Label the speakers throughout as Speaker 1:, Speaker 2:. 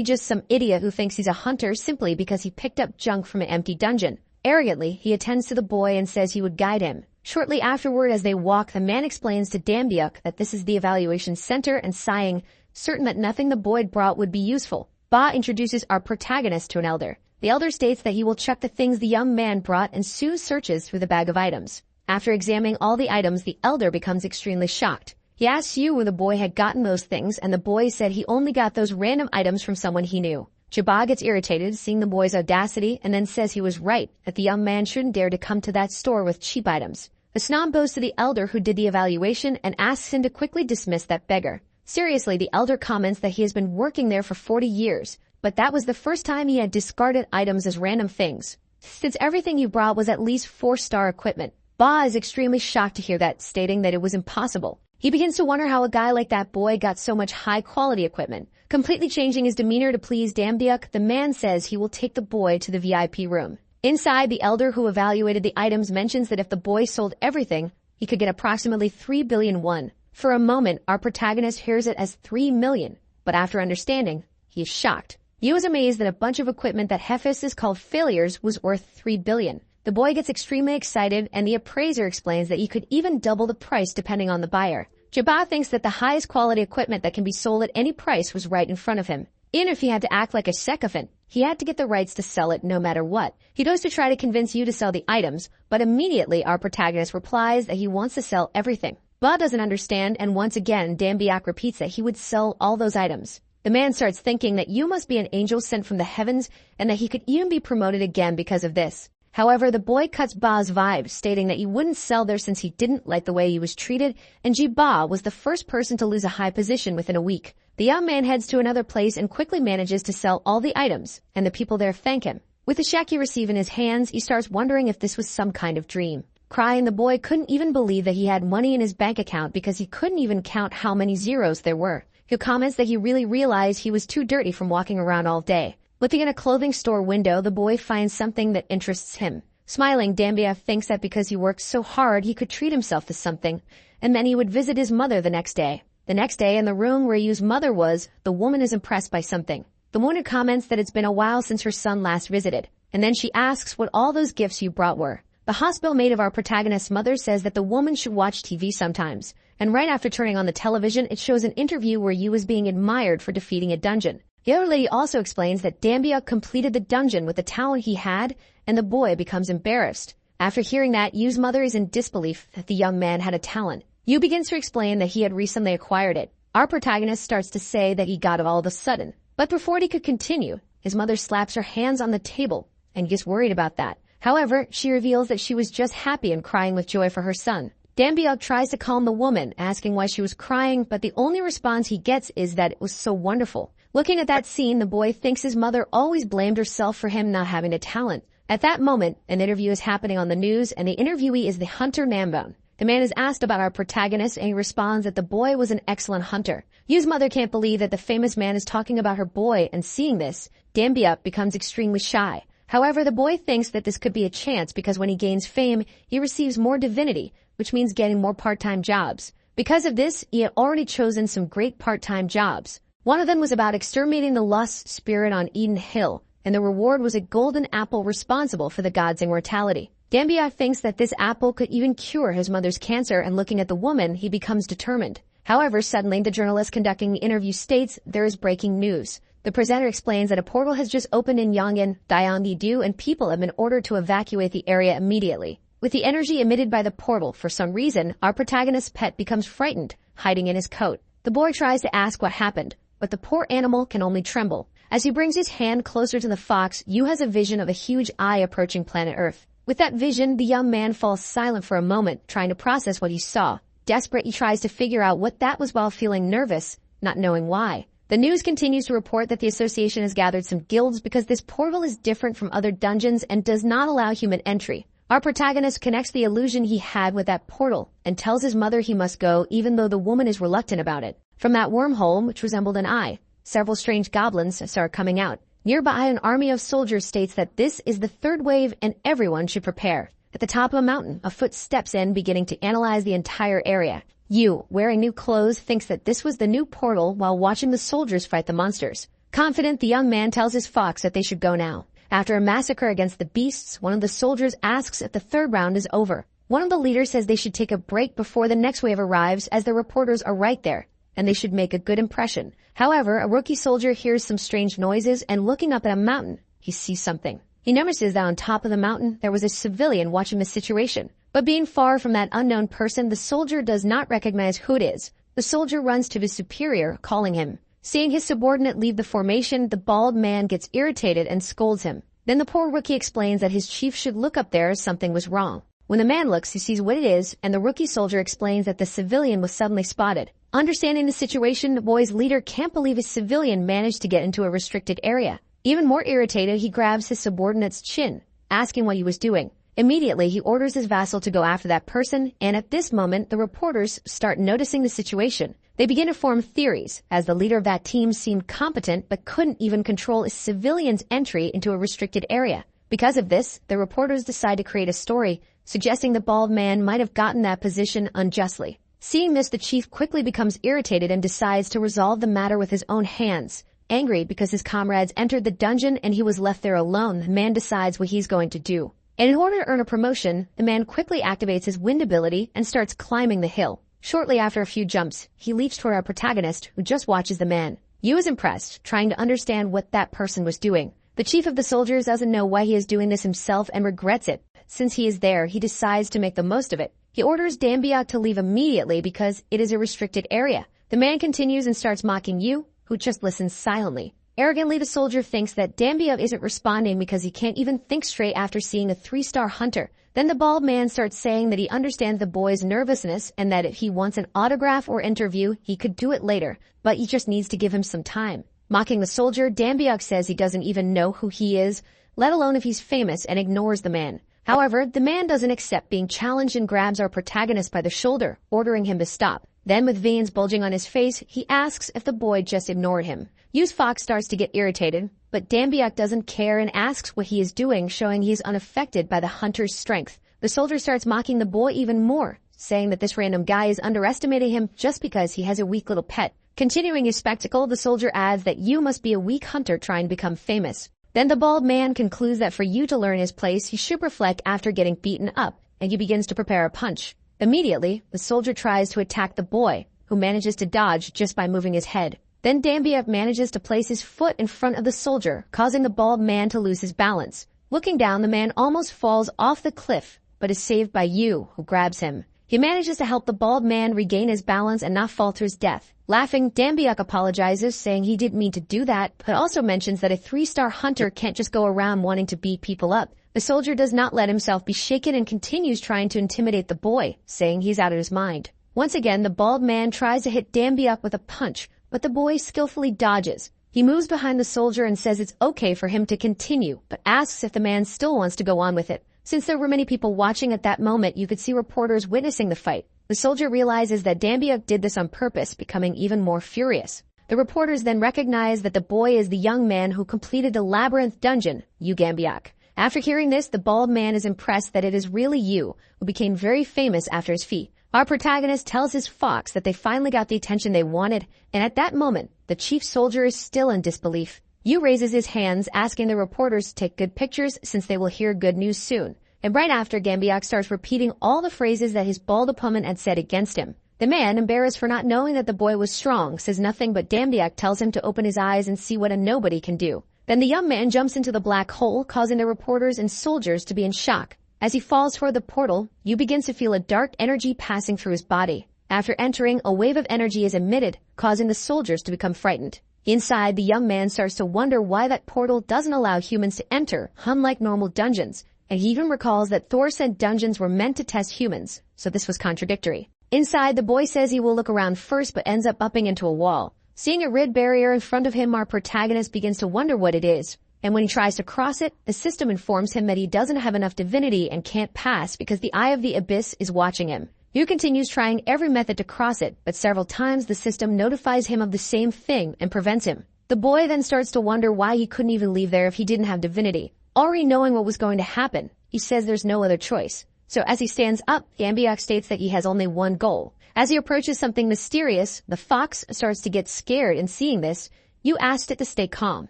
Speaker 1: just some idiot who thinks he's a hunter simply because he picked up junk from an empty dungeon. Arrogantly, he attends to the boy and says he would guide him. Shortly afterward, as they walk, the man explains to Dambyuk that this is the evaluation center and sighing, certain that nothing the boy brought would be useful. Ba introduces our protagonist to an elder. The elder states that he will check the things the young man brought and Sue searches through the bag of items. After examining all the items, the elder becomes extremely shocked. He asks Yu where the boy had gotten those things, and the boy said he only got those random items from someone he knew. Jaba gets irritated seeing the boy's audacity and then says he was right, that the young man shouldn't dare to come to that store with cheap items. The snob goes to the elder who did the evaluation and asks him to quickly dismiss that beggar. Seriously, the elder comments that he has been working there for 40 years, but that was the first time he had discarded items as random things. Since everything you brought was at least 4-star equipment, Ba is extremely shocked to hear that, stating that it was impossible. He begins to wonder how a guy like that boy got so much high-quality equipment. Completely changing his demeanor to please Dambyuk, the man says he will take the boy to the VIP room. Inside, the elder who evaluated the items mentions that if the boy sold everything, he could get approximately 3 billion won. For a moment, our protagonist hears it as 3 million, but after understanding, he is shocked. Yu is amazed that a bunch of equipment that Hefis is called failures was worth 3 billion. The boy gets extremely excited, and the appraiser explains that he could even double the price depending on the buyer. Jaba thinks that the highest quality equipment that can be sold at any price was right in front of him. Even if he had to act like a sycophant, he had to get the rights to sell it no matter what. He goes to try to convince Yu to sell the items, but immediately our protagonist replies that he wants to sell everything. Ba doesn't understand, and once again, Dambyuk repeats that he would sell all those items. The man starts thinking that Yu must be an angel sent from the heavens and that he could even be promoted again because of this. However, the boy cuts Ba's vibe, stating that he wouldn't sell there since he didn't like the way he was treated, and Ba was the first person to lose a high position within a week. The young man heads to another place and quickly manages to sell all the items, and the people there thank him. With the check he received in his hands, he starts wondering if this was some kind of dream. Crying, the boy couldn't even believe that he had money in his bank account because he couldn't even count how many zeros there were. He comments that he really realized he was too dirty from walking around all day. Looking in a clothing store window, the boy finds something that interests him. Smiling, Dambyuk thinks that because he worked so hard, he could treat himself to something, and then he would visit his mother the next day. The next day, in the room where Yu's mother was, the woman is impressed by something. The woman comments that it's been a while since her son last visited, and then she asks what all those gifts you brought were. The hospital maid of our protagonist's mother says that the woman should watch TV sometimes, and right after turning on the television, it shows an interview where Yu is being admired for defeating a dungeon. The other lady also explains that Dambyuk completed the dungeon with the talent he had, and the boy becomes embarrassed. After hearing that, Yu's mother is in disbelief that the young man had a talent. Yu begins to explain that he had recently acquired it. Our protagonist starts to say that he got it all of a sudden. But before he could continue, his mother slaps her hands on the table and gets worried about that. However, she reveals that she was just happy and crying with joy for her son. Dambyuk tries to calm the woman, asking why she was crying, but the only response he gets is that it was so wonderful. Looking at that scene, the boy thinks his mother always blamed herself for him not having a talent. At that moment, an interview is happening on the news, and the interviewee is the hunter Nambone. The man is asked about our protagonist, and he responds that the boy was an excellent hunter. Yu's mother can't believe that the famous man is talking about her boy, and seeing this, Dambyuk becomes extremely shy. However, the boy thinks that this could be a chance because when he gains fame, he receives more divinity, which means getting more part-time jobs. Because of this, he had already chosen some great part-time jobs. One of them was about exterminating the lust spirit on Eden Hill, and the reward was a golden apple responsible for the god's immortality. Dambyuk thinks that this apple could even cure his mother's cancer, and looking at the woman, he becomes determined. However, suddenly the journalist conducting the interview states there is breaking news. The presenter explains that a portal has just opened in Yongin, Gyeonggi-do, and people have been ordered to evacuate the area immediately. With the energy emitted by the portal, for some reason, our protagonist's pet becomes frightened, hiding in his coat. The boy tries to ask what happened, but the poor animal can only tremble. As he brings his hand closer to the fox, Yu has a vision of a huge eye approaching planet Earth. With that vision, the young man falls silent for a moment, trying to process what he saw. Desperate, he tries to figure out what that was while feeling nervous, not knowing why. The news continues to report that the association has gathered some guilds because this portal is different from other dungeons and does not allow human entry. Our protagonist connects the illusion he had with that portal and tells his mother he must go even though the woman is reluctant about it. From that wormhole, which resembled an eye, several strange goblins start coming out. Nearby, an army of soldiers states that this is the third wave and everyone should prepare. At the top of a mountain, a foot steps in, beginning to analyze the entire area. Yu, wearing new clothes, thinks that this was the new portal while watching the soldiers fight the monsters. Confident, the young man tells his fox that they should go now. After a massacre against the beasts, one of the soldiers asks if the third round is over. One of the leaders says they should take a break before the next wave arrives, as the reporters are right there, and they should make a good impression. However, a rookie soldier hears some strange noises, and looking up at a mountain, he sees something. He notices that on top of the mountain there was a civilian watching the situation. But being far from that unknown person, the soldier does not recognize who it is. The soldier runs to his superior, calling him. Seeing his subordinate leave the formation, the bald man gets irritated and scolds him. Then the poor rookie explains that his chief should look up there as something was wrong. When the man looks, he sees what it is, and the rookie soldier explains that the civilian was suddenly spotted. Understanding the situation, the boy's leader can't believe his civilian managed to get into a restricted area. Even more irritated, he grabs his subordinate's chin, asking what he was doing. Immediately, he orders his vassal to go after that person, and at this moment, the reporters start noticing the situation. They begin to form theories, as the leader of that team seemed competent but couldn't even control a civilian's entry into a restricted area. Because of this, the reporters decide to create a story, suggesting the bald man might have gotten that position unjustly. Seeing this, the chief quickly becomes irritated and decides to resolve the matter with his own hands. Angry because his comrades entered the dungeon and he was left there alone, the man decides what he's going to do. And in order to earn a promotion, the man quickly activates his wind ability and starts climbing the hill. Shortly after a few jumps, he leaps toward our protagonist, who just watches the man. Yu is impressed, trying to understand what that person was doing. The chief of the soldiers doesn't know why he is doing this himself and regrets it. Since he is there, he decides to make the most of it. He orders Dambiak to leave immediately because it is a restricted area. The man continues and starts mocking Yu, who just listens silently. Arrogantly, the soldier thinks that Dambiak isn't responding because he can't even think straight after seeing a 3-star hunter. Then the bald man starts saying that he understands the boy's nervousness and that if he wants an autograph or interview, he could do it later, but he just needs to give him some time. Mocking the soldier, Dambiak says he doesn't even know who he is, let alone if he's famous, and ignores the man. However, the man doesn't accept being challenged and grabs our protagonist by the shoulder, ordering him to stop. Then, with veins bulging on his face, he asks if the boy just ignored him. Yu's fox starts to get irritated, but Dambiak doesn't care and asks what he is doing, showing he's unaffected by the hunter's strength. The soldier starts mocking the boy even more, saying that this random guy is underestimating him just because he has a weak little pet. Continuing his spectacle, the soldier adds that Yu must be a weak hunter trying to become famous. Then the bald man concludes that for Yu to learn his place, he should reflect after getting beaten up, and he begins to prepare a punch. Immediately, the soldier tries to attack the boy, who manages to dodge just by moving his head. Then Dambiak manages to place his foot in front of the soldier, causing the bald man to lose his balance. Looking down, the man almost falls off the cliff, but is saved by Yu, who grabs him. He manages to help the bald man regain his balance and not fall to his death. Laughing, Dambiak apologizes, saying he didn't mean to do that, but also mentions that a 3-star hunter can't just go around wanting to beat people up. The soldier does not let himself be shaken and continues trying to intimidate the boy, saying he's out of his mind. Once again, the bald man tries to hit Dambiak with a punch, but the boy skillfully dodges. He moves behind the soldier and says it's okay for him to continue, but asks if the man still wants to go on with it. Since there were many people watching at that moment, you could see reporters witnessing the fight. The soldier realizes that Dambiak did this on purpose, becoming even more furious. The reporters then recognize that the boy is the young man who completed the labyrinth dungeon, Yu Dambiak. After hearing this, the bald man is impressed that it is really Yu, who became very famous after his feat. Our protagonist tells his fox that they finally got the attention they wanted, and at that moment, the chief soldier is still in disbelief. Yu raises his hands, asking the reporters to take good pictures since they will hear good news soon. And right after, Dambiak starts repeating all the phrases that his bald opponent had said against him. The man, embarrassed for not knowing that the boy was strong, says nothing, but Dambiak tells him to open his eyes and see what a nobody can do. Then the young man jumps into the black hole, causing the reporters and soldiers to be in shock. As he falls toward the portal, Yu begins to feel a dark energy passing through his body. After entering, a wave of energy is emitted, causing the soldiers to become frightened. Inside, the young man starts to wonder why that portal doesn't allow humans to enter, unlike normal dungeons. And he even recalls that Thor said dungeons were meant to test humans, so this was contradictory. Inside, the boy says he will look around first but ends up bumping into a wall. Seeing a red barrier in front of him, our protagonist begins to wonder what it is. And when he tries to cross it, the system informs him that he doesn't have enough divinity and can't pass because the Eye of the Abyss is watching him. Yu continues trying every method to cross it, but several times the system notifies him of the same thing and prevents him. The boy then starts to wonder why he couldn't even leave there if he didn't have divinity. Already knowing what was going to happen, he says there's no other choice. So as he stands up, Dambiak states that he has only one goal. As he approaches something mysterious, the fox starts to get scared, and seeing this, You asked it to stay calm.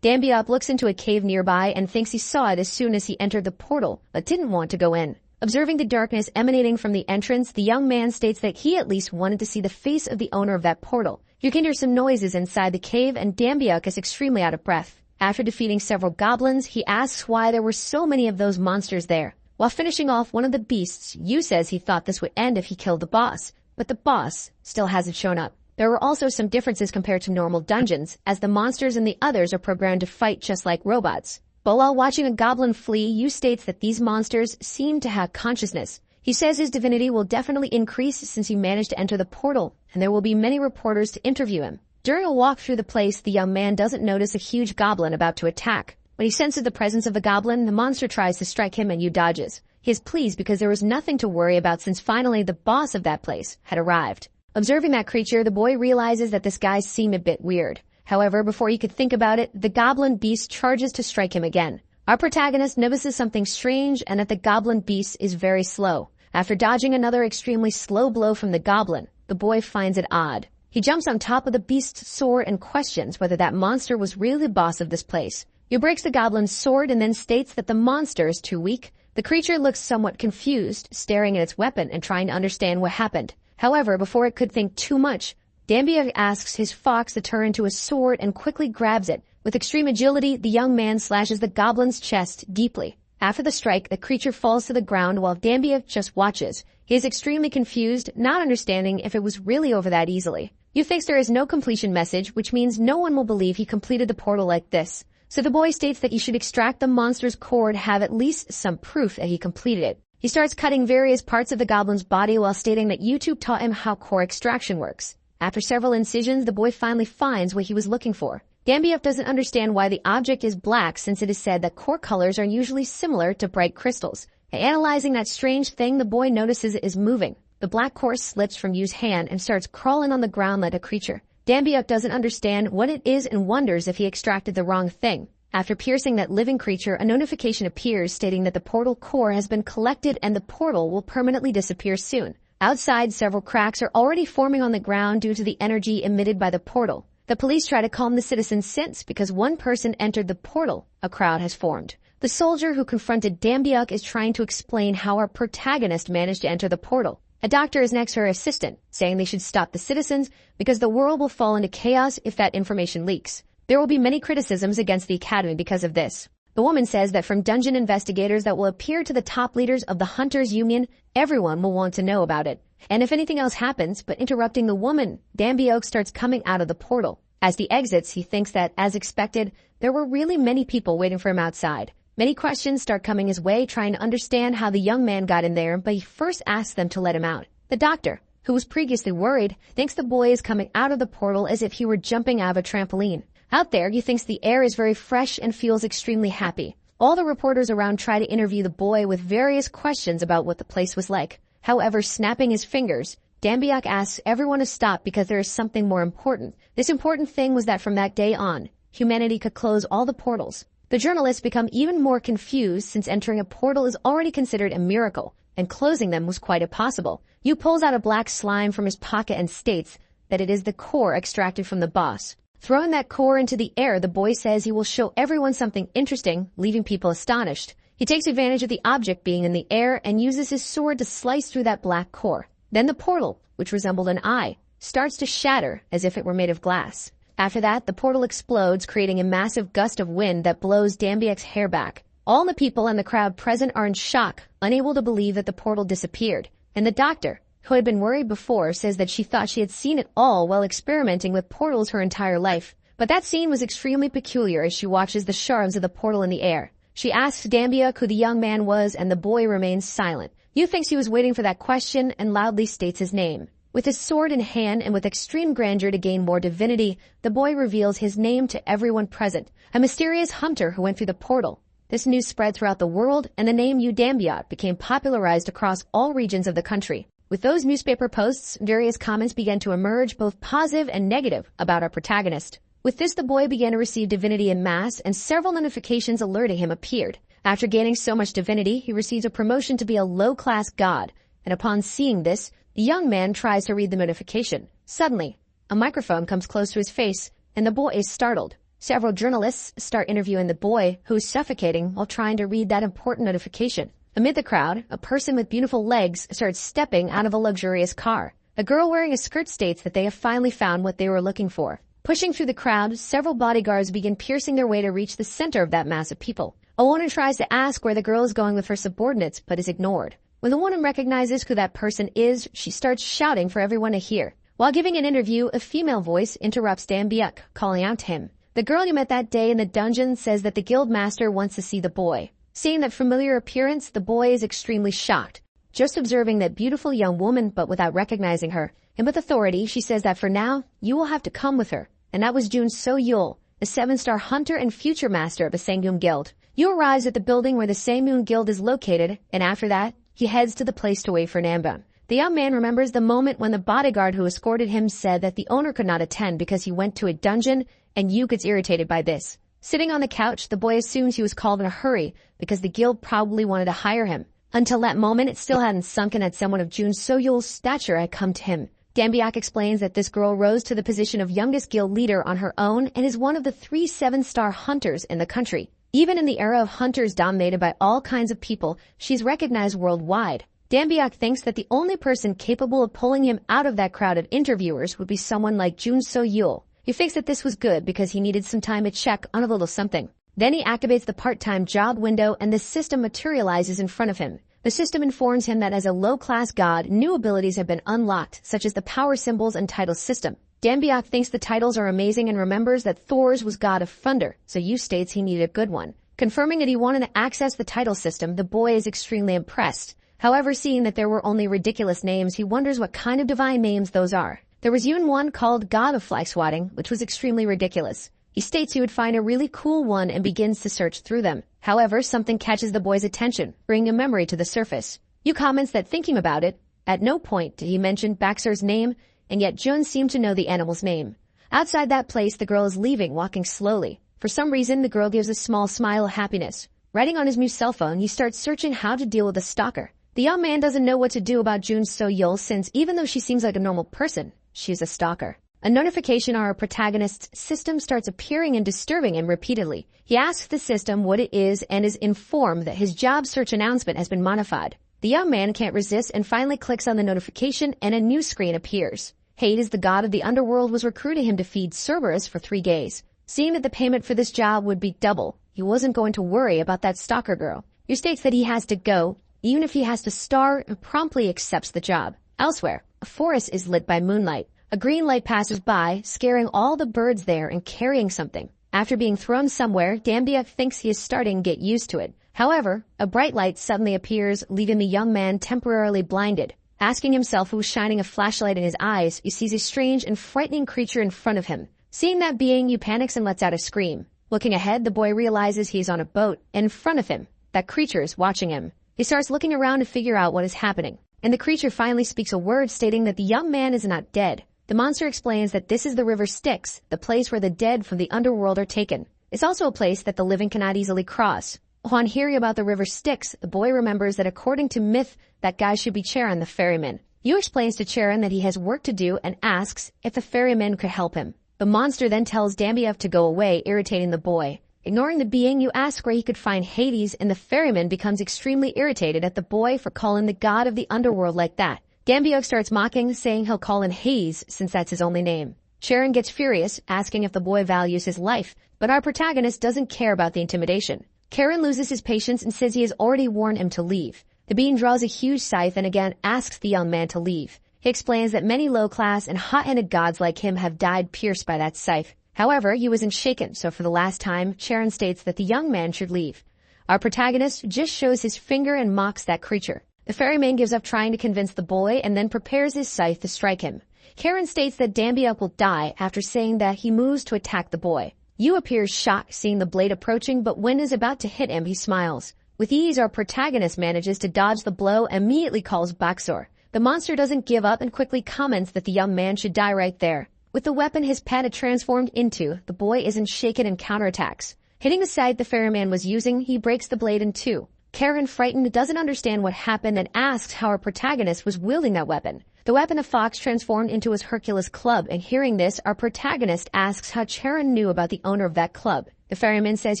Speaker 1: Dambyuk looks into a cave nearby and thinks he saw it as soon as he entered the portal, but didn't want to go in. Observing the darkness emanating from the entrance, the young man states that he at least wanted to see the face of the owner of that portal. You can hear some noises inside the cave, and Dambyuk is extremely out of breath. After defeating several goblins, he asks why there were so many of those monsters there. While finishing off one of the beasts, Yu says he thought this would end if he killed the boss, but the boss still hasn't shown up. There were also some differences compared to normal dungeons, as the monsters and the others are programmed to fight just like robots. But while watching a goblin flee, Yu states that these monsters seem to have consciousness. He says his divinity will definitely increase since he managed to enter the portal, and there will be many reporters to interview him. During a walk through the place, the young man doesn't notice a huge goblin about to attack. When he senses the presence of a goblin, the monster tries to strike him and Yu dodges. He is pleased because there was nothing to worry about since finally the boss of that place had arrived. Observing that creature, the boy realizes that this guy seemed a bit weird. However, before he could think about it, the goblin beast charges to strike him again. Our protagonist notices something strange and that the goblin beast is very slow. After dodging another extremely slow blow from the goblin, the boy finds it odd. He jumps on top of the beast's sword and questions whether that monster was really the boss of this place. He breaks the goblin's sword and then states that the monster is too weak. The creature looks somewhat confused, staring at its weapon and trying to understand what happened. However, before it could think too much, Dambyuk asks his fox to turn into a sword and quickly grabs it. With extreme agility, the young man slashes the goblin's chest deeply. After the strike, the creature falls to the ground while Dambyuk just watches. He is extremely confused, not understanding if it was really over that easily. Yu thinks there is no completion message, which means no one will believe he completed the portal like this. So the boy states that he should extract the monster's core to have at least some proof that he completed it. He starts cutting various parts of the goblin's body while stating that YouTube taught him how core extraction works. After several incisions, the boy finally finds what he was looking for. Dambyuk doesn't understand why the object is black since it is said that core colors are usually similar to bright crystals. Analyzing that strange thing, the boy notices it is moving. The black core slips from Yu's hand and starts crawling on the ground like a creature. Dambyuk doesn't understand what it is and wonders if he extracted the wrong thing. After piercing that living creature, a notification appears stating that the portal core has been collected and the portal will permanently disappear soon. Outside, several cracks are already forming on the ground due to the energy emitted by the portal. The police try to calm the citizens since, because one person entered the portal, a crowd has formed. The soldier who confronted Dambyuk is trying to explain how our protagonist managed to enter the portal. A doctor is next to her assistant, saying they should stop the citizens because the world will fall into chaos if that information leaks. There will be many criticisms against the academy because of this. The woman says that from dungeon investigators that will appear to the top leaders of the Hunters Union, everyone will want to know about it. And if anything else happens, but interrupting the woman, Dambyuk starts coming out of the portal. As he exits, he thinks that, as expected, there were really many people waiting for him outside. Many questions start coming his way, trying to understand how the young man got in there, but he first asks them to let him out. The doctor, who was previously worried, thinks the boy is coming out of the portal as if he were jumping out of a trampoline. Out there, he thinks the air is very fresh and feels extremely happy. All the reporters around try to interview the boy with various questions about what the place was like. However, snapping his fingers, Dambyuk asks everyone to stop because there is something more important. This important thing was that from that day on, humanity could close all the portals. The journalists become even more confused since entering a portal is already considered a miracle, and closing them was quite impossible. Yu pulls out a black slime from his pocket and states that it is the core extracted from the boss. Throwing that core into the air, the boy says he will show everyone something interesting, leaving people astonished. He takes advantage of the object being in the air and uses his sword to slice through that black core. Then the portal, which resembled an eye, starts to shatter as if it were made of glass. After that, the portal explodes, creating a massive gust of wind that blows Dambyuk's hair back. All the people and the crowd present are in shock, unable to believe that the portal disappeared. And the doctor, who had been worried before, says that she thought she had seen it all while experimenting with portals her entire life. But that scene was extremely peculiar as she watches the shards of the portal in the air. She asks Dambyuk who the young man was, and the boy remains silent. Yu thinks he was waiting for that question and loudly states his name. With his sword in hand and with extreme grandeur to gain more divinity, the boy reveals his name to everyone present, a mysterious hunter who went through the portal. This news spread throughout the world, and the name Yu Dambyuk became popularized across all regions of the country. With those newspaper posts, various comments began to emerge, both positive and negative, about our protagonist. With this, the boy began to receive divinity en masse, and several notifications alerting him appeared. After gaining so much divinity, he receives a promotion to be a low-class god, and upon seeing this, the young man tries to read the notification. Suddenly, a microphone comes close to his face, and the boy is startled. Several journalists start interviewing the boy, who is suffocating while trying to read that important notification. Amid the crowd, a person with beautiful legs starts stepping out of a luxurious car. A girl wearing a skirt states that they have finally found what they were looking for. Pushing through the crowd, several bodyguards begin piercing their way to reach the center of that mass of people. A woman tries to ask where the girl is going with her subordinates, but is ignored. When the woman recognizes who that person is, she starts shouting for everyone to hear. While giving an interview, a female voice interrupts Dambyuk, calling out to him. The girl you met that day in the dungeon says that the guild master wants to see the boy. Seeing that familiar appearance, the boy is extremely shocked. Just observing that beautiful young woman, but without recognizing her. And with authority, she says that for now, you will have to come with her. And that was Jun So-yul, a 7-star hunter and future master of a Sangmun guild. Yu arrives at the building where the Sangmun guild is located, and after that, he heads to the place to wait for Nambun. The young man remembers the moment when the bodyguard who escorted him said that the owner could not attend because he went to a dungeon, and Yu gets irritated by this. Sitting on the couch, the boy assumes he was called in a hurry because the guild probably wanted to hire him. Until that moment, it still hadn't sunk in that someone of Jun So-yul's stature had come to him. Dambyuk explains that this girl rose to the position of youngest guild leader on her own and is one of the 3 7-star hunters in the country. Even in the era of hunters dominated by all kinds of people, she's recognized worldwide. Dambyuk thinks that the only person capable of pulling him out of that crowd of interviewers would be someone like Jun So-yul. He thinks that this was good because he needed some time to check on a little something. Then he activates the part-time job window and the system materializes in front of him. The system informs him that as a low-class god, new abilities have been unlocked, such as the power symbols and title system. Dambyuk thinks the titles are amazing and remembers that Thor's was god of thunder, so Yu states he needed a good one. Confirming that he wanted to access the title system, the boy is extremely impressed. However, seeing that there were only ridiculous names, he wonders what kind of divine names those are. There was even one called God of Fly Swatting, which was extremely ridiculous. He states he would find a really cool one and begins to search through them. However, something catches the boy's attention, bringing a memory to the surface. Yu comments that thinking about it, at no point did he mention Baxer's name, and yet Jun seemed to know the animal's name. Outside that place, the girl is leaving, walking slowly. For some reason, the girl gives a small smile of happiness. Writing on his new cell phone, he starts searching how to deal with a stalker. The young man doesn't know what to do about Jun So-yul since even though she seems like a normal person, she's a stalker. A notification on our protagonist's system starts appearing and disturbing him repeatedly. He asks the system what it is and is informed that his job search announcement has been modified. The young man can't resist and finally clicks on the notification and a new screen appears. Hades, the god of the underworld, was recruiting him to feed Cerberus for 3 days. Seeing that the payment for this job would be double, he wasn't going to worry about that stalker girl. He states that he has to go, even if he has to starve, and promptly accepts the job. Elsewhere, a forest is lit by moonlight. A green light passes by, scaring all the birds there and carrying something. After being thrown somewhere, Dambyuk thinks he is starting to get used to it. However, a bright light suddenly appears, leaving the young man temporarily blinded. Asking himself who was shining a flashlight in his eyes, he sees a strange and frightening creature in front of him. Seeing that being, he panics and lets out a scream. Looking ahead, the boy realizes he is on a boat, and in front of him, that creature is watching him. He starts looking around to figure out what is happening. And the creature finally speaks a word stating that the young man is not dead. The monster explains that this is the river Styx, the place where the dead from the underworld are taken. It's also a place that the living cannot easily cross. Upon hearing about the river Styx, the boy remembers that according to myth, that guy should be Charon the ferryman. Yu explains to Charon that he has work to do and asks if the ferryman could help him. The monster then tells Dambyuk to go away, irritating the boy. Ignoring the being, Yu asks where he could find Hades, and the ferryman becomes extremely irritated at the boy for calling the god of the underworld like that. Dambyuk starts mocking, saying he'll call him Hades since that's his only name. Charon gets furious, asking if the boy values his life, but our protagonist doesn't care about the intimidation. Charon loses his patience and says he has already warned him to leave. The being draws a huge scythe and again asks the young man to leave. He explains that many low-class and hot-headed gods like him have died pierced by that scythe. However, he wasn't shaken, so for the last time, Charon states that the young man should leave. Our protagonist just shows his finger and mocks that creature. The ferryman gives up trying to convince the boy and then prepares his scythe to strike him. Charon states that Dambyuk will die after saying that he moves to attack the boy. Yu appears shocked seeing the blade approaching, but when it is about to hit him, he smiles. With ease, our protagonist manages to dodge the blow and immediately calls Baxor. The monster doesn't give up and quickly comments that the young man should die right there. With the weapon his pet had transformed into, the boy isn't shaken and counterattacks. Hitting the scythe the ferryman was using, he breaks the blade in two. Charon, frightened, doesn't understand what happened and asks how our protagonist was wielding that weapon. The weapon the fox transformed into was Hercules' club, and hearing this, our protagonist asks how Charon knew about the owner of that club. The ferryman says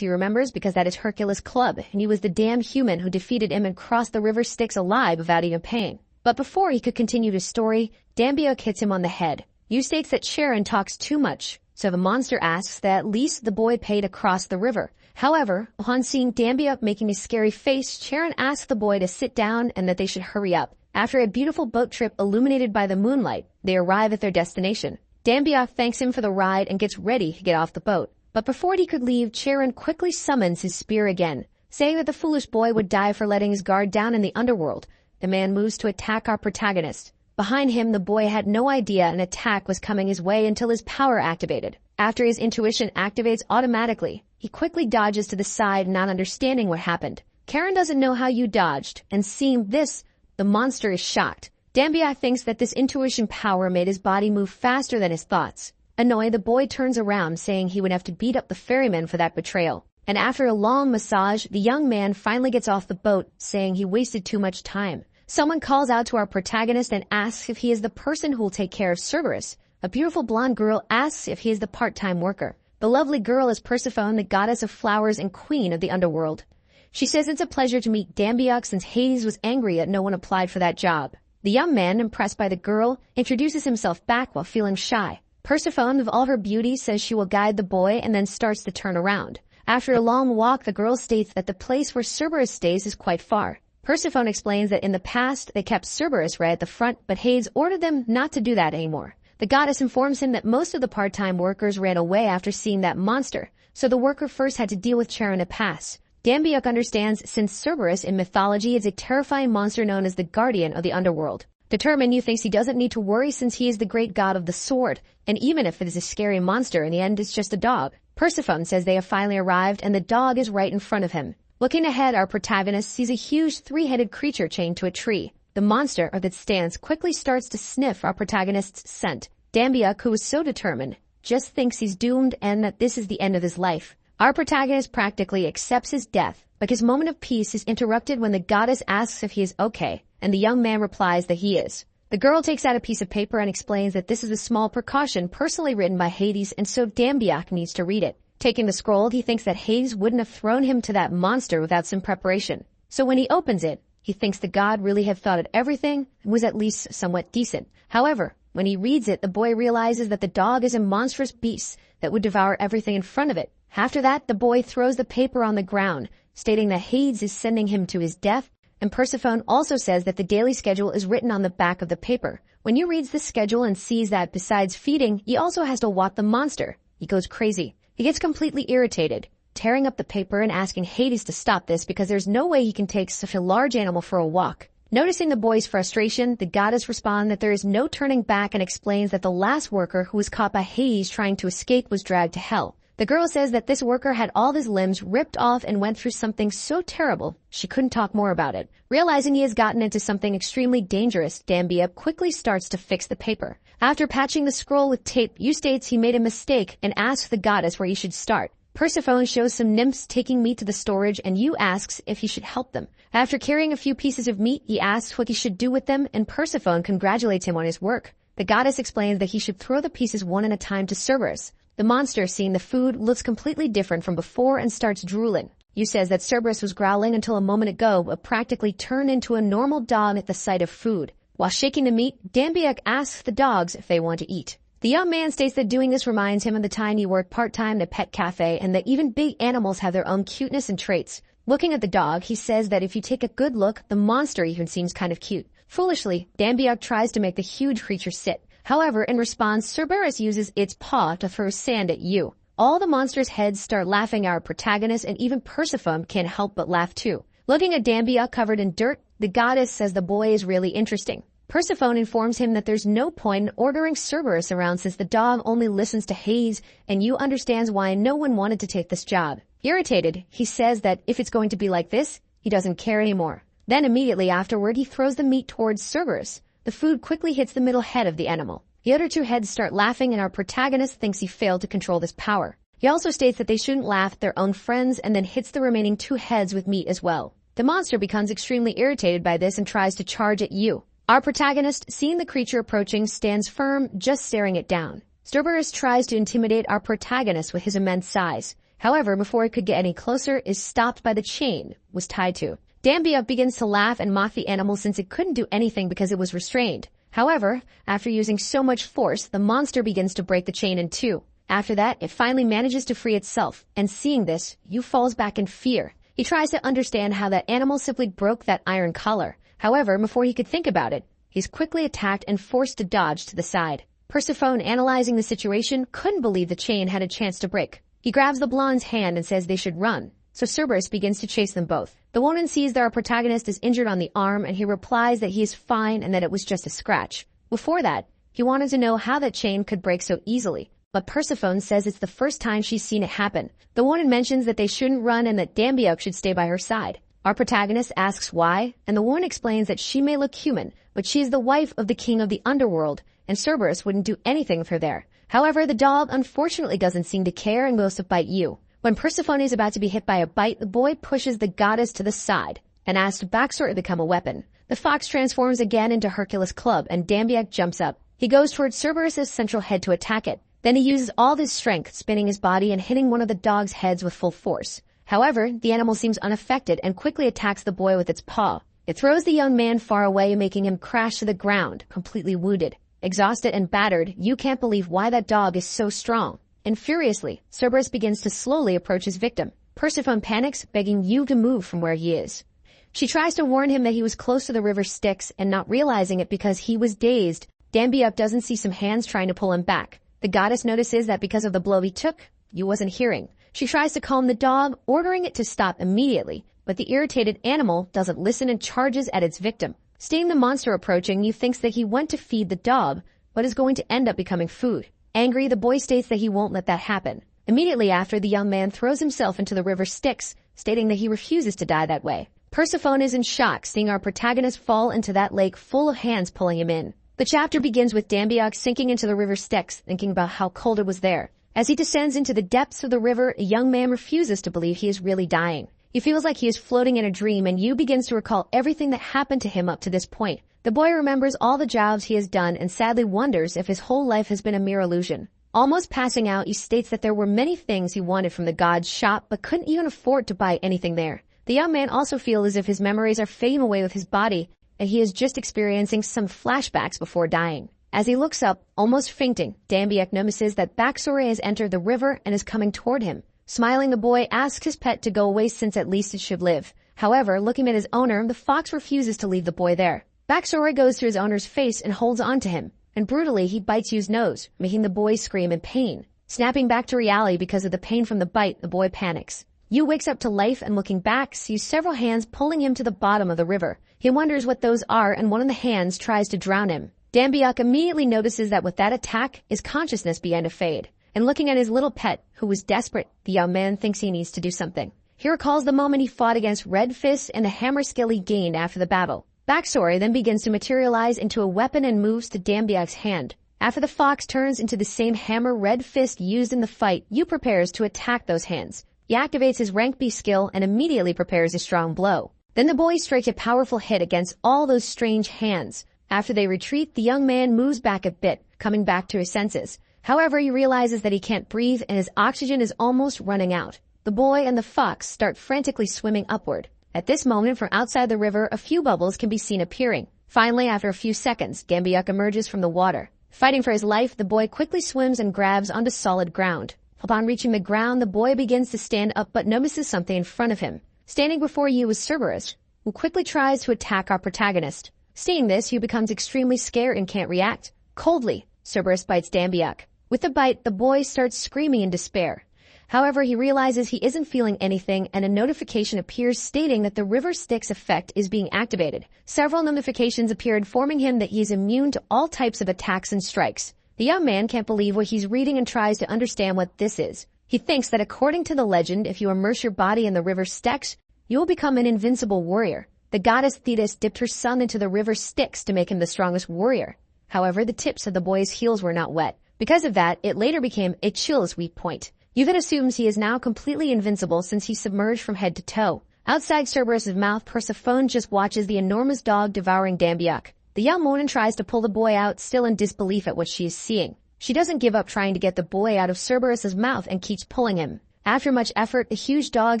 Speaker 1: he remembers because that is Hercules' club, and he was the damned human who defeated him and crossed the river Styx alive without even paying. But before he could continue his story, Dambiuk hits him on the head. Yu states that Charon talks too much, so the monster asks that at least the boy pay to cross the river. However, upon seeing Dambiuk making a scary face, Charon asks the boy to sit down and that they should hurry up. After a beautiful boat trip illuminated by the moonlight, they arrive at their destination. Dambiuk thanks him for the ride and gets ready to get off the boat. But before he could leave, Charon quickly summons his spear again, saying that the foolish boy would die for letting his guard down in the underworld. The man moves to attack our protagonist. Behind him, the boy had no idea an attack was coming his way until his power activated. After his intuition activates automatically, he quickly dodges to the side, not understanding what happened. Karen doesn't know how you dodged, and seeing this, the monster is shocked. Dambiak thinks that this intuition power made his body move faster than his thoughts. Annoyed, the boy turns around, saying he would have to beat up the ferryman for that betrayal. And after a long massage, the young man finally gets off the boat, saying he wasted too much time. Someone calls out to our protagonist and asks if he is the person who will take care of Cerberus. A beautiful blonde girl asks if he is the part-time worker. The lovely girl is Persephone, the goddess of flowers and queen of the underworld. She says it's a pleasure to meet Dambiuk since Hades was angry that no one applied for that job. The young man, impressed by the girl, introduces himself back while feeling shy. Persephone, with all her beauty, says she will guide the boy and then starts to turn around. After a long walk, the girl states that the place where Cerberus stays is quite far. Persephone explains that in the past, they kept Cerberus right at the front, but Hades ordered them not to do that anymore. The goddess informs him that most of the part-time workers ran away after seeing that monster, so the worker first had to deal with Charon to pass. Dambiuk understands since Cerberus in mythology is a terrifying monster known as the guardian of the underworld. Determined, Yu thinks he doesn't need to worry since he is the great god of the sword, and even if it is a scary monster, in the end it's just a dog. Persephone says they have finally arrived and the dog is right in front of him. Looking ahead, our protagonist sees a huge three-headed creature chained to a tree. The monster of its stance quickly starts to sniff our protagonist's scent. Dambiuk, who is so determined, just thinks he's doomed and that this is the end of his life. Our protagonist practically accepts his death, but his moment of peace is interrupted when the goddess asks if he is okay, and the young man replies that he is. The girl takes out a piece of paper and explains that this is a small precaution personally written by Hades, and so Dambiuk needs to read it. Taking the scroll, he thinks that Hades wouldn't have thrown him to that monster without some preparation. So when he opens it, he thinks the god really had thought of everything and was at least somewhat decent. However, when he reads it, the boy realizes that the dog is a monstrous beast that would devour everything in front of it. After that, the boy throws the paper on the ground, stating that Hades is sending him to his death, and Persephone also says that the daily schedule is written on the back of the paper. When Yu reads this schedule and sees that besides feeding, he also has to walk the monster, he goes crazy. He gets completely irritated, tearing up the paper and asking Hades to stop this because there's no way he can take such a large animal for a walk. Noticing the boy's frustration, the goddess responds that there is no turning back and explains that the last worker who was caught by Hades trying to escape was dragged to hell. The girl says that this worker had all of his limbs ripped off and went through something so terrible she couldn't talk more about it. Realizing he has gotten into something extremely dangerous, Dambiuk quickly starts to fix the paper. After patching the scroll with tape, Yu states he made a mistake and asks the goddess where he should start. Persephone shows some nymphs taking meat to the storage and Yu asks if he should help them. After carrying a few pieces of meat, he asks what he should do with them and Persephone congratulates him on his work. The goddess explains that he should throw the pieces one at a time to Cerberus. The monster, seeing the food, looks completely different from before and starts drooling. Yu says that Cerberus was growling until a moment ago but practically turned into a normal dog at the sight of food. While shaking the meat, Dambiuk asks the dogs if they want to eat. The young man states that doing this reminds him of the time he worked part-time at a pet cafe and that even big animals have their own cuteness and traits. Looking at the dog, he says that if you take a good look, the monster even seems kind of cute. Foolishly, Dambiuk tries to make the huge creature sit. However, in response, Cerberus uses its paw to throw sand at Yu. All the monster's heads start laughing at our protagonist and even Persephone can't help but laugh too. Looking at Dambiuk covered in dirt, the goddess says the boy is really interesting. Persephone informs him that there's no point in ordering Cerberus around since the dog only listens to Hades and Yu understands why no one wanted to take this job. Irritated, he says that if it's going to be like this, he doesn't care anymore. Then immediately afterward, he throws the meat towards Cerberus. The food quickly hits the middle head of the animal. The other two heads start laughing and our protagonist thinks he failed to control this power. He also states that they shouldn't laugh at their own friends and then hits the remaining two heads with meat as well. The monster becomes extremely irritated by this and tries to charge at Yu. Our protagonist, seeing the creature approaching, stands firm, just staring it down. Cerberus tries to intimidate our protagonist with his immense size. However, before it could get any closer, is stopped by the chain it was tied to. Dambiuk begins to laugh and mock the animal since it couldn't do anything because it was restrained. However, after using so much force, the monster begins to break the chain in two. After that, it finally manages to free itself, and seeing this, Yu falls back in fear. He tries to understand how that animal simply broke that iron collar. However, before he could think about it, he's quickly attacked and forced to dodge to the side. Persephone, analyzing the situation, couldn't believe the chain had a chance to break. He grabs the blonde's hand and says they should run, so Cerberus begins to chase them both. The woman sees that our protagonist is injured on the arm, and he replies that he is fine and that it was just a scratch. Before that, he wanted to know how that chain could break so easily, but Persephone says it's the first time she's seen it happen. The woman mentions that they shouldn't run and that Dambiuk should stay by her side. Our protagonist asks why, and the woman explains that she may look human, but she is the wife of the king of the underworld, and Cerberus wouldn't do anything with her there. However, the dog unfortunately doesn't seem to care and goes to bite Yu. When Persephone is about to be hit by a bite, the boy pushes the goddess to the side and asks Baxor to become a weapon. The fox transforms again into Hercules' club, and Dambiuk jumps up. He goes towards Cerberus' central head to attack it. Then he uses all his strength, spinning his body and hitting one of the dog's heads with full force. However, the animal seems unaffected and quickly attacks the boy with its paw. It throws the young man far away, making him crash to the ground, completely wounded. Exhausted and battered, Yu can't believe why that dog is so strong. And furiously, Cerberus begins to slowly approach his victim. Persephone panics, begging Yu to move from where he is. She tries to warn him that he was close to the river Styx and not realizing it because he was dazed. Dambiuk doesn't see some hands trying to pull him back. The goddess notices that because of the blow he took, Yu wasn't hearing. She tries to calm the dog, ordering it to stop immediately, but the irritated animal doesn't listen and charges at its victim. Seeing the monster approaching, Yu thinks that he went to feed the dog, but is going to end up becoming food. Angry, the boy states that he won't let that happen. Immediately after, the young man throws himself into the river Styx, stating that he refuses to die that way. Persephone is in shock, seeing our protagonist fall into that lake full of hands pulling him in. The chapter begins with Dambiuk sinking into the river Styx, thinking about how cold it was there. As he descends into the depths of the river, a young man refuses to believe he is really dying. He feels like he is floating in a dream, and Yu begins to recall everything that happened to him up to this point. The boy remembers all the jobs he has done and sadly wonders if his whole life has been a mere illusion. Almost passing out, he states that there were many things he wanted from the god's shop but couldn't even afford to buy anything there. The young man also feels as if his memories are fading away with his body, and he is just experiencing some flashbacks before dying. As he looks up, almost fainting, Dambiuk notices that Baxore has entered the river and is coming toward him. Smiling, the boy asks his pet to go away since at least it should live. However, looking at his owner, the fox refuses to leave the boy there. Baxore goes to his owner's face and holds on to him, and brutally he bites Yu's nose, making the boy scream in pain. Snapping back to reality because of the pain from the bite, the boy panics. Yu wakes up to life and looking back, sees several hands pulling him to the bottom of the river. He wonders what those are, and one of the hands tries to drown him. Dambiuk immediately notices that with that attack, his consciousness began to fade. And looking at his little pet, who was desperate, the young man thinks he needs to do something. He recalls the moment he fought against Red Fist and the hammer skill he gained after the battle. Baxore then begins to materialize into a weapon and moves to Dambiuk's hand. After the fox turns into the same hammer Red Fist used in the fight, Yu prepares to attack those hands. He activates his rank B skill and immediately prepares a strong blow. Then the boy strikes a powerful hit against all those strange hands. After they retreat, the young man moves back a bit, coming back to his senses. However, he realizes that he can't breathe and his oxygen is almost running out. The boy and the fox start frantically swimming upward. At this moment, from outside the river, a few bubbles can be seen appearing. Finally, after a few seconds, Dambiuk emerges from the water. Fighting for his life, the boy quickly swims and grabs onto solid ground. Upon reaching the ground, the boy begins to stand up but notices something in front of him. Standing before Yu is Cerberus, who quickly tries to attack our protagonist. Seeing this, Yu becomes extremely scared and can't react. Coldly, Cerberus bites Dambiuk. With the bite, the boy starts screaming in despair. However, he realizes he isn't feeling anything, and a notification appears stating that the river Styx effect is being activated. Several notifications appear informing him that he is immune to all types of attacks and strikes. The young man can't believe what he's reading and tries to understand what this is. He thinks that according to the legend, if you immerse your body in the river Styx, you will become an invincible warrior. The goddess Thetis dipped her son into the river Styx to make him the strongest warrior. However, the tips of the boy's heels were not wet. Because of that, it later became Achilles' weak point. Yu then assumes he is now completely invincible since he's submerged from head to toe. Outside Cerberus' mouth, Persephone just watches the enormous dog devouring Dambiuk. The young woman tries to pull the boy out, still in disbelief at what she is seeing. She doesn't give up trying to get the boy out of Cerberus's mouth and keeps pulling him. After much effort, the huge dog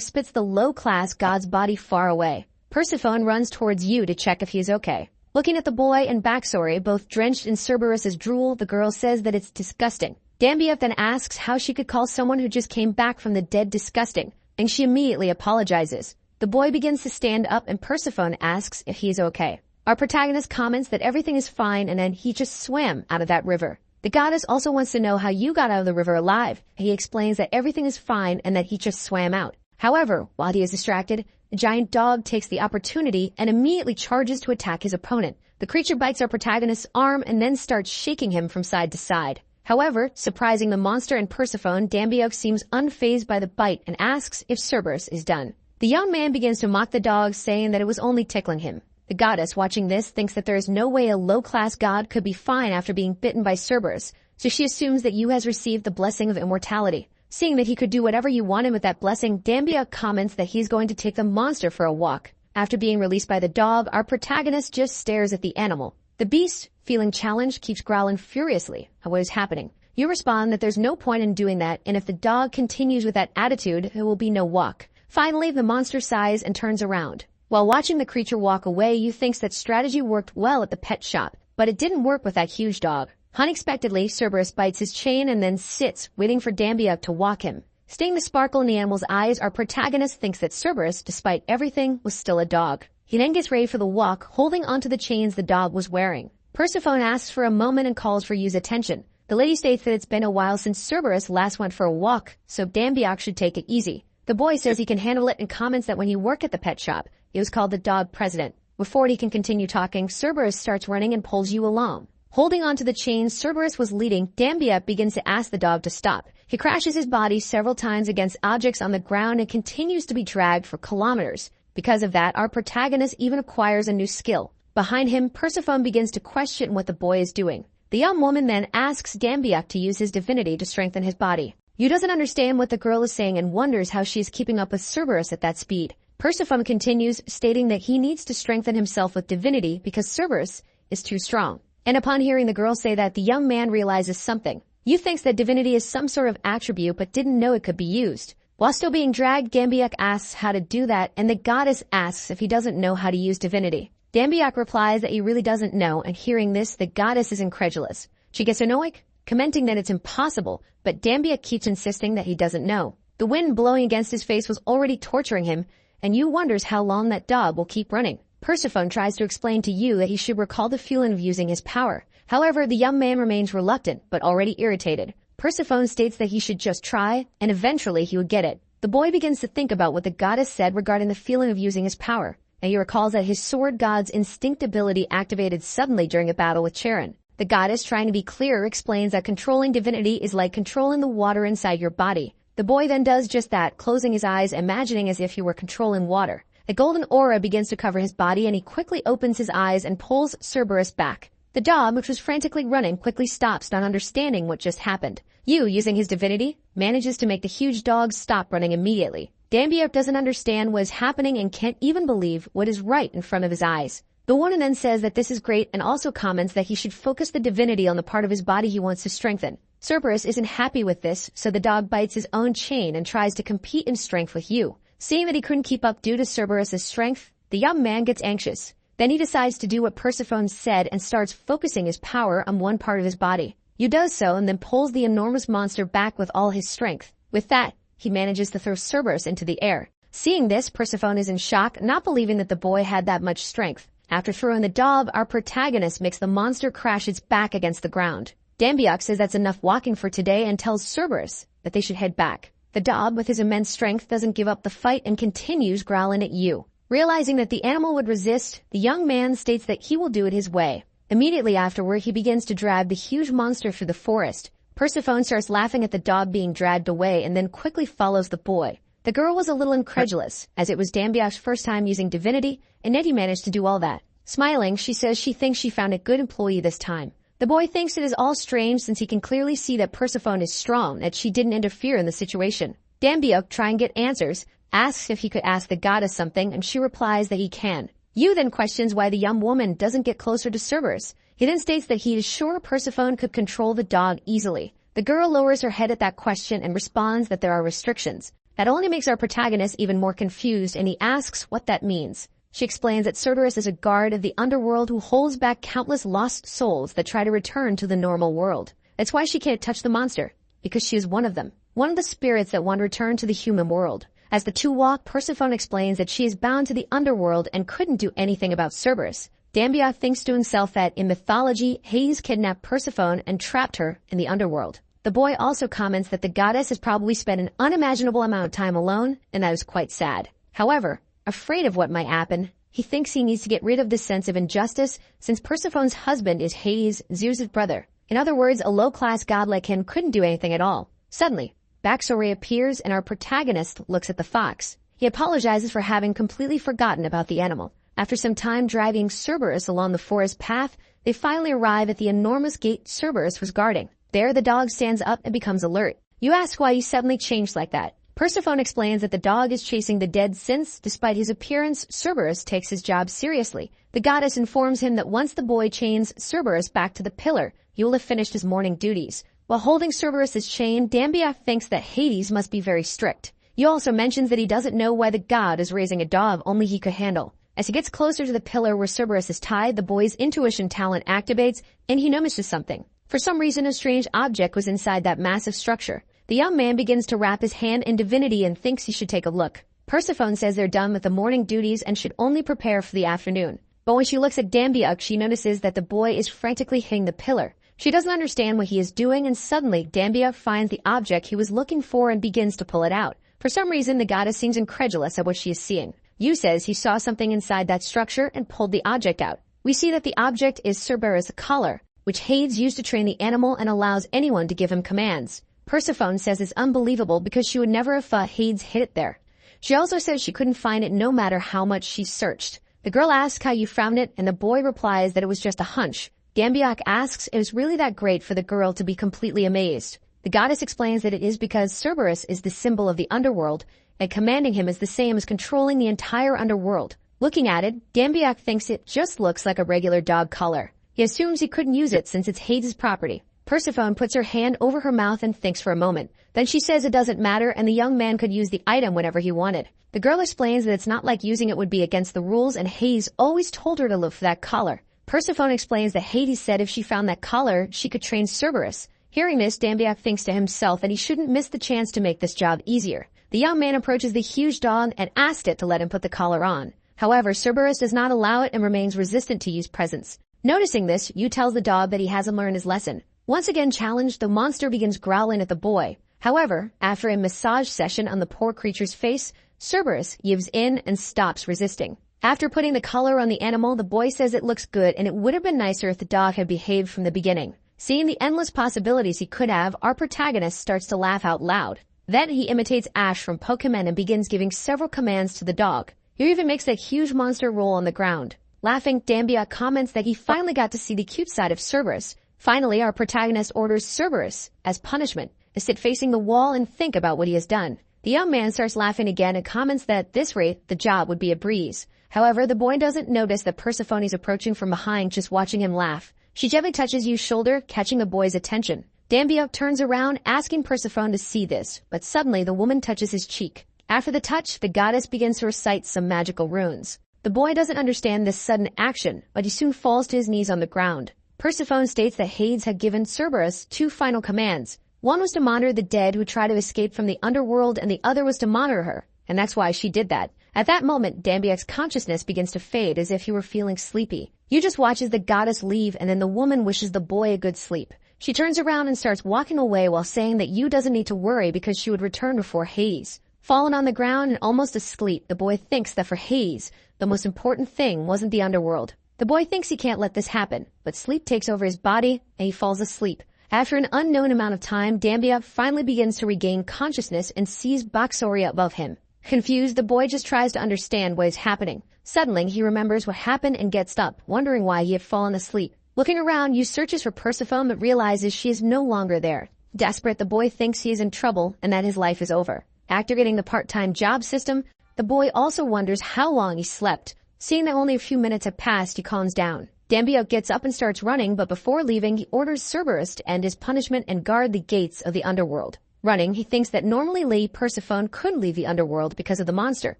Speaker 1: spits the low-class god's body far away. Persephone runs towards you to check if he is okay. Looking at the boy and backstory, both drenched in Cerberus's drool, the girl says that it's disgusting. Dambiuk then asks how she could call someone who just came back from the dead disgusting, and she immediately apologizes. The boy begins to stand up and Persephone asks if he is okay. Our protagonist comments that everything is fine and then he just swam out of that river. The goddess also wants to know how you got out of the river alive. He explains that everything is fine and that he just swam out. However, while he is distracted, the giant dog takes the opportunity and immediately charges to attack his opponent. The creature bites our protagonist's arm and then starts shaking him from side to side. However, surprising the monster and Persephone, Dambiuk seems unfazed by the bite and asks if Cerberus is done. The young man begins to mock the dog, saying that it was only tickling him. The goddess, watching this, thinks that there is no way a low-class god could be fine after being bitten by Cerberus, so she assumes that Yu has received the blessing of immortality. Seeing that he could do whatever you wanted with that blessing, Dambiuk comments that he's going to take the monster for a walk. After being released by the dog, our protagonist just stares at the animal. The beast, feeling challenged, keeps growling furiously at what is happening. You respond that there's no point in doing that, and if the dog continues with that attitude, there will be no walk. Finally, the monster sighs and turns around. While watching the creature walk away, Yu thinks that strategy worked well at the pet shop, but it didn't work with that huge dog. Unexpectedly, Cerberus bites his chain and then sits, waiting for Dambiuk to walk him. Seeing the sparkle in the animal's eyes, our protagonist thinks that Cerberus, despite everything, was still a dog. He then gets ready for the walk, holding onto the chains the dog was wearing. Persephone asks for a moment and calls for Yu's attention. The lady states that it's been a while since Cerberus last went for a walk, so Dambiuk should take it easy. The boy says he can handle it and comments that when he worked at the pet shop, he was called the dog president. Before he can continue talking, Cerberus starts running and pulls Yu along. Holding onto the chains Cerberus was leading, Dambiuk begins to ask the dog to stop. He crashes his body several times against objects on the ground and continues to be dragged for kilometers. Because of that, our protagonist even acquires a new skill. Behind him, Persephone begins to question what the boy is doing. The young woman then asks Dambiuk to use his divinity to strengthen his body. Yu doesn't understand what the girl is saying and wonders how she is keeping up with Cerberus at that speed. Persephone continues, stating that he needs to strengthen himself with divinity because Cerberus is too strong. And upon hearing the girl say that, the young man realizes something. Yu thinks that divinity is some sort of attribute but didn't know it could be used. While still being dragged, Dambiuk asks how to do that, and the goddess asks if he doesn't know how to use divinity. Dambiuk replies that he really doesn't know, and hearing this, the goddess is incredulous. She gets annoyed, commenting that it's impossible, but Dambiuk keeps insisting that he doesn't know. The wind blowing against his face was already torturing him, and Yu wonders how long that dog will keep running. Persephone tries to explain to Yu that he should recall the feeling of using his power. However, the young man remains reluctant, but already irritated. Persephone states that he should just try, and eventually he would get it. The boy begins to think about what the goddess said regarding the feeling of using his power, and he recalls that his sword god's instinct ability activated suddenly during a battle with Charon. The goddess, trying to be clearer, explains that controlling divinity is like controlling the water inside your body. The boy then does just that, closing his eyes, imagining as if he were controlling water. A golden aura begins to cover his body, and he quickly opens his eyes and pulls Cerberus back. The dog, which was frantically running, quickly stops, not understanding what just happened. Yu, using his divinity, manages to make the huge dog stop running immediately. Dambiuk doesn't understand what is happening and can't even believe what is right in front of his eyes. The woman then says that this is great and also comments that he should focus the divinity on the part of his body he wants to strengthen. Cerberus isn't happy with this, so the dog bites his own chain and tries to compete in strength with Yu. Seeing that he couldn't keep up due to Cerberus's strength, the young man gets anxious. Then he decides to do what Persephone said and starts focusing his power on one part of his body. Yu does so and then pulls the enormous monster back with all his strength. With that, he manages to throw Cerberus into the air. Seeing this, Persephone is in shock, not believing that the boy had that much strength. After throwing the dog, our protagonist makes the monster crash its back against the ground. Dambiuk says that's enough walking for today and tells Cerberus that they should head back. The dog, with his immense strength, doesn't give up the fight and continues growling at Yu. Realizing that the animal would resist, the young man states that he will do it his way. Immediately afterward, he begins to drag the huge monster through the forest. Persephone starts laughing at the dog being dragged away and then quickly follows the boy. The girl was a little incredulous, as it was Dambiuk's first time using divinity, and yet he managed to do all that. Smiling, she says she thinks she found a good employee this time. The boy thinks it is all strange since he can clearly see that Persephone is strong, that she didn't interfere in the situation. Dambiuk, trying to get answers, asks if he could ask the goddess something, and she replies that he can. Yu then questions why the young woman doesn't get closer to Cerberus. He then states that he is sure Persephone could control the dog easily. The girl lowers her head at that question and responds that there are restrictions. That only makes our protagonist even more confused, and he asks what that means. She explains that Cerberus is a guard of the underworld who holds back countless lost souls that try to return to the normal world. That's why she can't touch the monster, because she is one of them, one of the spirits that want to return to the human world. As the two walk, Persephone explains that she is bound to the underworld and couldn't do anything about Cerberus. Dambiak thinks to himself that, in mythology, Hades kidnapped Persephone and trapped her in the underworld. The boy also comments that the goddess has probably spent an unimaginable amount of time alone, and that is quite sad. However, afraid of what might happen, he thinks he needs to get rid of this sense of injustice since Persephone's husband is Hades, Zeus's brother. In other words, a low-class god like him couldn't do anything at all. Suddenly, backstory appears and our protagonist looks at the fox. He apologizes for having completely forgotten about the animal. After some time driving Cerberus along the forest path, they finally arrive at the enormous gate Cerberus was guarding. There, the dog stands up and becomes alert. You ask why he suddenly changed like that. Persephone explains that the dog is chasing the dead since, despite his appearance, Cerberus takes his job seriously. The goddess informs him that once the boy chains Cerberus back to the pillar, he will have finished his morning duties. While holding Cerberus's chain, Dambiak thinks that Hades must be very strict. He also mentions that he doesn't know why the god is raising a dog only he could handle. As he gets closer to the pillar where Cerberus is tied, the boy's intuition talent activates, and he notices something. For some reason, a strange object was inside that massive structure. The young man begins to wrap his hand in divinity and thinks he should take a look. Persephone says they're done with the morning duties and should only prepare for the afternoon. But when she looks at Dambiak, she notices that the boy is frantically hitting the pillar. She doesn't understand what he is doing, and suddenly Dambiak finds the object he was looking for and begins to pull it out. For some reason, the goddess seems incredulous at what she is seeing. Yu says he saw something inside that structure and pulled the object out. We see that the object is Cerberus' collar, which Hades used to train the animal and allows anyone to give him commands. Persephone says it's unbelievable because she would never have thought Hades hid it there. She also says she couldn't find it no matter how much she searched. The girl asks how you found it, and the boy replies that it was just a hunch. Dambiak asks if it's really that great for the girl to be completely amazed. The goddess explains that it is because Cerberus is the symbol of the underworld, and commanding him is the same as controlling the entire underworld. Looking at it, Dambiak thinks it just looks like a regular dog collar. He assumes he couldn't use it since it's Hades' property. Persephone puts her hand over her mouth and thinks for a moment. Then she says it doesn't matter and the young man could use the item whenever he wanted. The girl explains that it's not like using it would be against the rules and Hades always told her to look for that collar. Persephone explains that Hades said if she found that collar, she could train Cerberus. Hearing this, Dambiak thinks to himself that he shouldn't miss the chance to make this job easier. The young man approaches the huge dog and asks it to let him put the collar on. However, Cerberus does not allow it and remains resistant to Yu's presence. Noticing this, Yu tells the dog that he hasn't learned his lesson. Once again challenged, the monster begins growling at the boy. However, after a massage session on the poor creature's face, Cerberus gives in and stops resisting. After putting the collar on the animal, the boy says it looks good and it would have been nicer if the dog had behaved from the beginning. Seeing the endless possibilities he could have, our protagonist starts to laugh out loud. Then he imitates Ash from Pokemon and begins giving several commands to the dog. He even makes that huge monster roll on the ground. Laughing, Dambiak comments that he finally got to see the cute side of Cerberus. Finally, our protagonist orders Cerberus, as punishment, to sit facing the wall and think about what he has done. The young man starts laughing again and comments that at this rate, the job would be a breeze. However, the boy doesn't notice that Persephone is approaching from behind, just watching him laugh. She gently touches Yu's shoulder, catching the boy's attention. Dambiak turns around, asking Persephone to see this, but suddenly the woman touches his cheek. After the touch, the goddess begins to recite some magical runes. The boy doesn't understand this sudden action, but he soon falls to his knees on the ground. Persephone states that Hades had given Cerberus 2 final commands. One was to monitor the dead who try to escape from the underworld, and the other was to monitor her, and that's why she did that. At that moment, Dambiak's consciousness begins to fade as if he were feeling sleepy. Yu just watches the goddess leave, and then the woman wishes the boy a good sleep. She turns around and starts walking away while saying that Yu doesn't need to worry because she would return before Hades. Fallen on the ground and almost asleep, the boy thinks that for Hades, the most important thing wasn't the underworld. The boy thinks he can't let this happen, but sleep takes over his body and he falls asleep. After an unknown amount of time, Dambiak finally begins to regain consciousness and sees Baxoria above him. Confused, the boy just tries to understand what is happening. Suddenly, he remembers what happened and gets up, wondering why he had fallen asleep. Looking around, Yu searches for Persephone but realizes she is no longer there. Desperate, the boy thinks he is in trouble and that his life is over. Activating the part-time job system, the boy also wonders how long he slept. Seeing that only a few minutes have passed, he calms down. Dambyuk gets up and starts running, but before leaving, he orders Cerberus to end his punishment and guard the gates of the underworld. Running, he thinks that normally Lady Persephone couldn't leave the underworld because of the monster.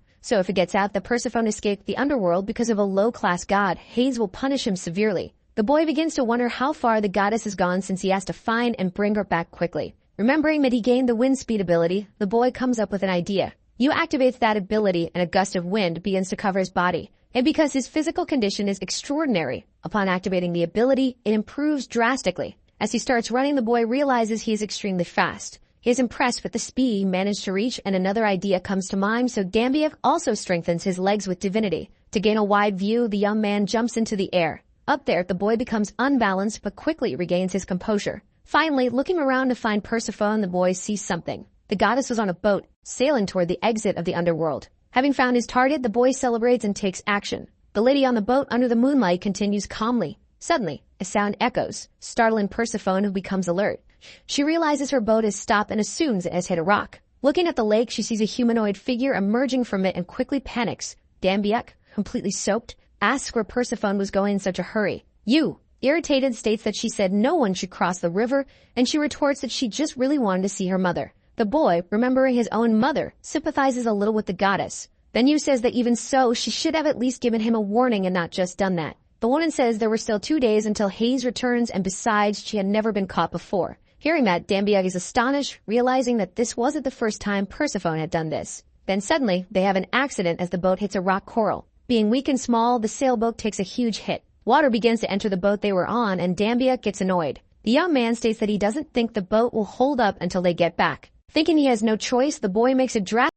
Speaker 1: So if it gets out that Persephone escaped the underworld because of a low-class god, Hades will punish him severely. The boy begins to wonder how far the goddess has gone since he has to find and bring her back quickly. Remembering that he gained the wind speed ability, the boy comes up with an idea. Yu activates that ability and a gust of wind begins to cover his body. And because his physical condition is extraordinary, upon activating the ability, it improves drastically. As he starts running, the boy realizes he is extremely fast. He is impressed with the speed he managed to reach, and another idea comes to mind, so Dambyuk also strengthens his legs with divinity. To gain a wide view, the young man jumps into the air. Up there, the boy becomes unbalanced but quickly regains his composure. Finally, looking around to find Persephone, the boy sees something. The goddess was on a boat, sailing toward the exit of the underworld. Having found his target, the boy celebrates and takes action. The lady on the boat under the moonlight continues calmly. Suddenly, a sound echoes, startling Persephone, who becomes alert. She realizes her boat has stopped and assumes it has hit a rock. Looking at the lake, she sees a humanoid figure emerging from it and quickly panics. Dambyuk, completely soaked, asks where Persephone was going in such a hurry. Yu, irritated, states that she said no one should cross the river, and she retorts that she just really wanted to see her mother. The boy, remembering his own mother, sympathizes a little with the goddess. Then Yu says that even so, she should have at least given him a warning and not just done that. The woman says there were still 2 days until Hades returns, and besides, she had never been caught before. Hearing that, Dambyuk is astonished, realizing that this wasn't the first time Persephone had done this. Then suddenly, they have an accident as the boat hits a rock coral. Being weak and small, the sailboat takes a huge hit. Water begins to enter the boat they were on, and Dambyuk gets annoyed. The young man states that he doesn't think the boat will hold up until they get back. Thinking he has no choice, the boy makes a drastic